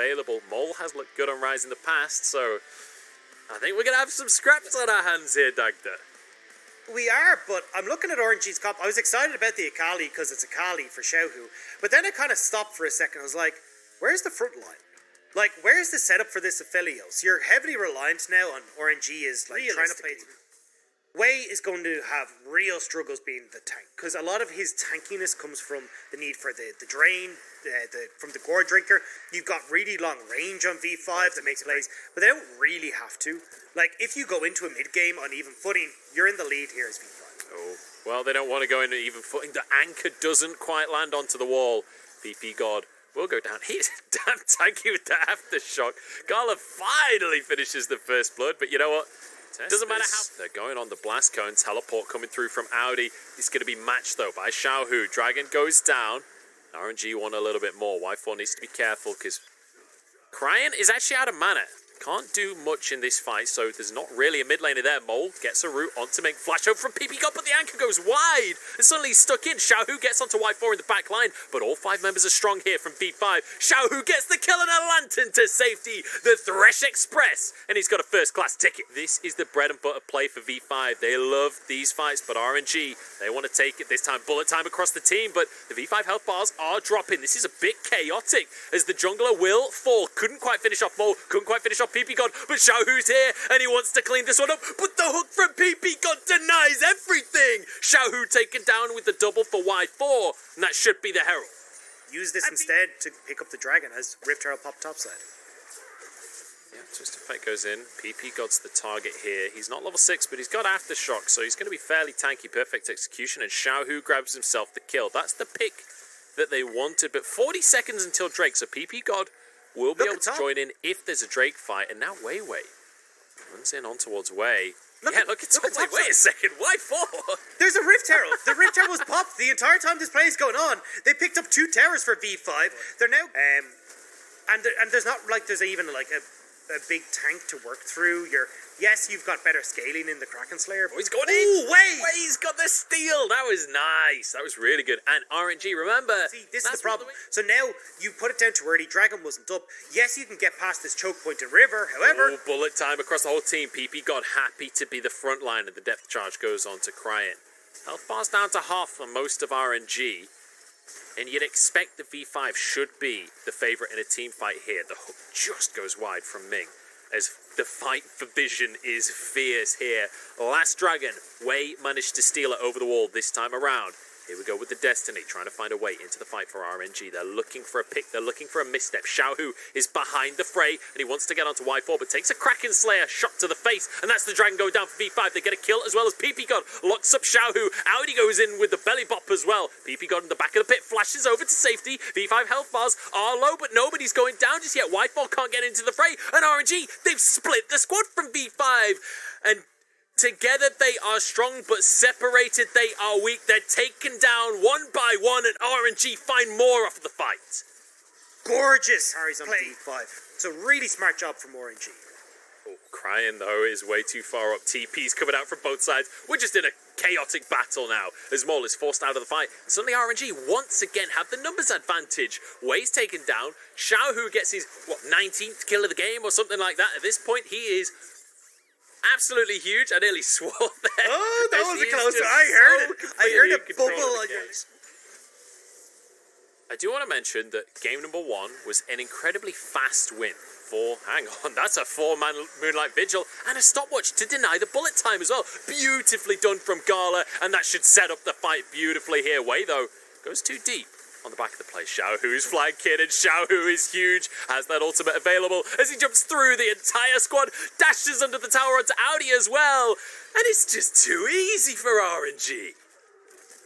available. Mole has looked good on Rise in the past, so I think we're going to have some scraps on our hands here, Dagda. We are, but I'm looking at RNG's comp. I was excited about the Akali because it's Akali for Xiaohu, but then I kind of stopped for a second. I was like, where's the front line? Like, where's the setup for this Aphelios? You're heavily reliant now on RNG is like trying to play. Wei is going to have real struggles being the tank because a lot of his tankiness comes from the need for the drain, from the gore drinker. You've got really long range on V5 that makes plays, but they don't really have to. Like, if you go into a mid game on even footing, you're in the lead here as V5. Oh, well, they don't want to go into even footing. The anchor doesn't quite land onto the wall. VP God will go down. He's damn tanky with the aftershock. Gala finally finishes the first blood, but you know what? Doesn't matter how they're going on the blast cone. Teleport coming through from Audi. It's going to be matched though by Xiaohu. Dragon goes down. RNG want a little bit more. Y4 needs to be careful because Cryan is actually out of mana. Can't do much in this fight, so there's not really a mid laner there. Mole gets a route on to make flash over from PP God, but the anchor goes wide. And suddenly he's stuck in. Xiaohu gets onto Y4 in the back line, but all 5 members are strong here from V5. Xiaohu gets the kill and a lantern to safety. The Thresh Express, and he's got a first-class ticket. This is the bread and butter play for V5. They love these fights, but RNG, they want to take it this time. Bullet time across the team, but the V5 health bars are dropping. This is a bit chaotic as the jungler will fall. Couldn't quite finish off Mole, couldn't quite finish off PP God, but Xiaohu's here and he wants to clean this one up, but the hook from PP God denies everything. Xiaohu taken down with the double for Y4, and that should be the Herald. Use this instead to pick up the dragon as Rift Herald pop topside. Yeah, Twisted Fate goes in. PP God's the target here. He's not level 6, but he's got Aftershock, so he's going to be fairly tanky. Perfect execution, and Xiaohu grabs himself the kill. That's the pick that they wanted, but 40 seconds until Drake, so PP God will be able to join in if there's a Drake fight, and now Wei runs in on towards Wei. Look at Wei. Wait a second, Y4? There's a Rift Herald. The Rift Herald was popped the entire time this play is going on. They picked up 2 towers for V5. They're now and there's not like there's even like a big tank to work through. Yes, you've got better scaling in the Kraken Slayer. Oh, he's going in. Wei's got the steal. That was nice. That was really good. And RNG, remember. See, this is the problem. So now you put it down to early. Dragon wasn't up. Yes, you can get past this choke point in River. However, bullet time across the whole team. PP got happy to be the front line, and the depth charge goes on to Cryan. Health bars down to half for most of RNG. And you'd expect the V5 should be the favourite in a team fight here. The hook just goes wide from Ming, as the fight for vision is fierce here. Last dragon, Wei managed to steal it over the wall this time around. Here we go with the Destiny, trying to find a way into the fight for RNG. They're looking for a pick, they're looking for a misstep. Xiaohu is behind the fray, and he wants to get onto Y4, but takes a Kraken Slayer shot to the face, and that's the dragon going down for V5. They get a kill as well as PP God locks up Xiaohu. Audi goes in with the belly bop as well. PP God in the back of the pit flashes over to safety. V5 health bars are low, but nobody's going down just yet. Y4 can't get into the fray, and RNG, they've split the squad from V5, and together they are strong, but separated they are weak. They're taken down one by one, and RNG find more off the fight. Gorgeous Harry's on V5. It's a really smart job from RNG. Oh, Cryan, though, is way too far up. TP's coming out from both sides. We're just in a chaotic battle now, as Mole is forced out of the fight. And suddenly RNG once again have the numbers advantage. Wei's taken down. Xiaohu gets his, 19th kill of the game or something like that. At this point, he is absolutely huge. I nearly swore there. Oh, that was a close one. I heard it. I heard a bubble on your... I do want to mention that game number 1 was an incredibly fast win for, hang on, that's a 4-man Moonlight Vigil and a stopwatch to deny the bullet time as well. Beautifully done from Gala, and that should set up the fight beautifully here. Wei, though, goes too deep on the back of the play. Xiaohu is flag kid, and Xiaohu is huge, has that ultimate available as he jumps through the entire squad, dashes under the tower onto Audi as well, and it's just too easy for RNG.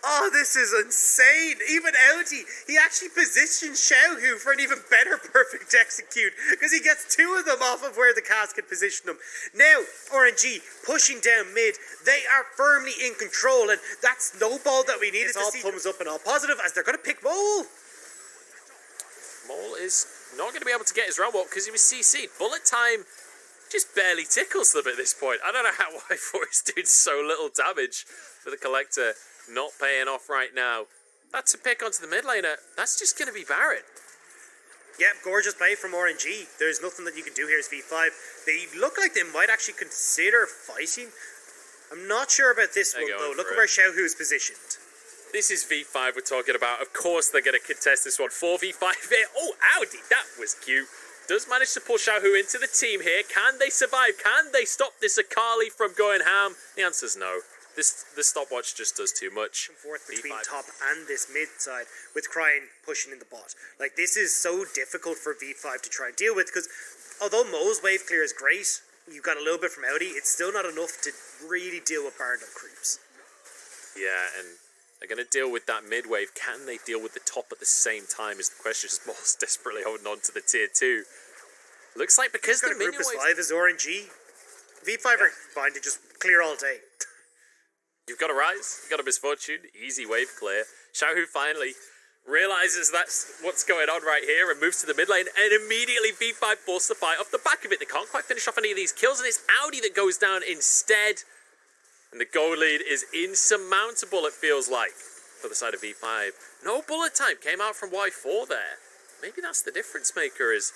Oh, this is insane. Even Audi, he actually positions Xiaohu for an even better perfect execute because he gets 2 of them off of where the casket positioned him. Now, RNG pushing down mid. They are firmly in control, and that snowball that we needed to see. All thumbs up and all positive as they're going to pick Mole. Mole is not going to be able to get his realm up because he was CC'd. Bullet time just barely tickles them at this point. I don't know how Y4 is doing so little damage for the Collector. Not paying off right now. That's a pick onto the mid laner. That's just going to be Baron. Yeah, gorgeous play from RNG. There's nothing that you can do here as V5. They look like they might actually consider fighting. I'm not sure about this one, though. Look at where Xiaohu is positioned. This is V5 we're talking about. Of course they're going to contest this one. 4v5 here. Oh, Audi, that was cute. Does manage to pull Xiaohu into the team here. Can they survive? Can they stop this Akali from going ham? The answer's no. The stopwatch just does too much. Forth between V5. Top and this mid side with Crying pushing in the bot. Like, this is so difficult for V5 to try and deal with, because although Mo's wave clear is great, you've got a little bit from Audi, it's still not enough to really deal with Barndom creeps. Yeah, and they're going to deal with that mid wave. Can they deal with the top at the same time is the question. Just Mo's desperately holding on to the tier 2. Looks like because the minion group as 5 is RNG, V5 are fine to just clear all day. You've got a rise, you've got a misfortune, easy wave clear. Xiaohu finally realizes that's what's going on right here and moves to the mid lane, and immediately V5 force the fight off the back of it. They can't quite finish off any of these kills, and it's Audi that goes down instead. And the goal lead is insurmountable, it feels like, for the side of V5. No bullet time came out from Y4 there. Maybe that's the difference maker, is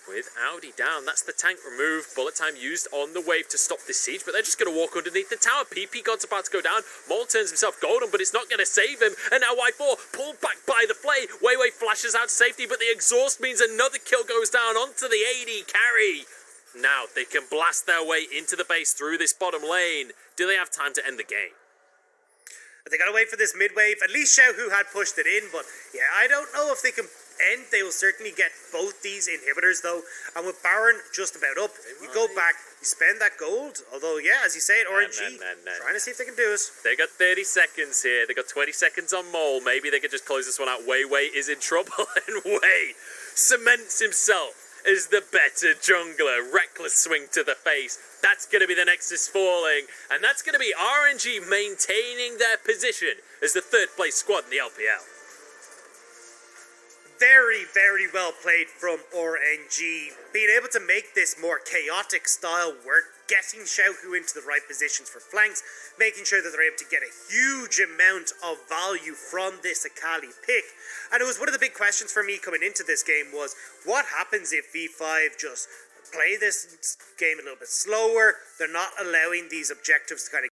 with Audi down. That's the tank removed. Bullet time used on the wave to stop this siege, but they're just going to walk underneath the tower. PP God's about to go down. Mole turns himself golden, but it's not going to save him. And now Y4 pulled back by the flay. Wei flashes out to safety, but the exhaust means another kill goes down onto the AD carry. Now they can blast their way into the base through this bottom lane. Do they have time to end the game? They got to wait for this mid wave. At least Xiaohu had pushed it in, but yeah, I don't know if they can end. They will certainly get both these inhibitors, though. And with Baron just about up, you go back, you spend that gold. Although, yeah, as you say, RNG, trying to see if they can do it. They got 30 seconds here. They got 20 seconds on Mole. Maybe they could just close this one out. Wei is in trouble, and Wei cements himself as the better jungler. Reckless swing to the face. That's going to be the Nexus falling, and that's going to be RNG maintaining their position as the third place squad in the LPL. Very, very well played from RNG. Being able to make this more chaotic style work, getting Xiaohu into the right positions for flanks, making sure that they're able to get a huge amount of value from this Akali pick. And it was one of the big questions for me coming into this game was, what happens if V5 just play this game a little bit slower? They're not allowing these objectives to kind of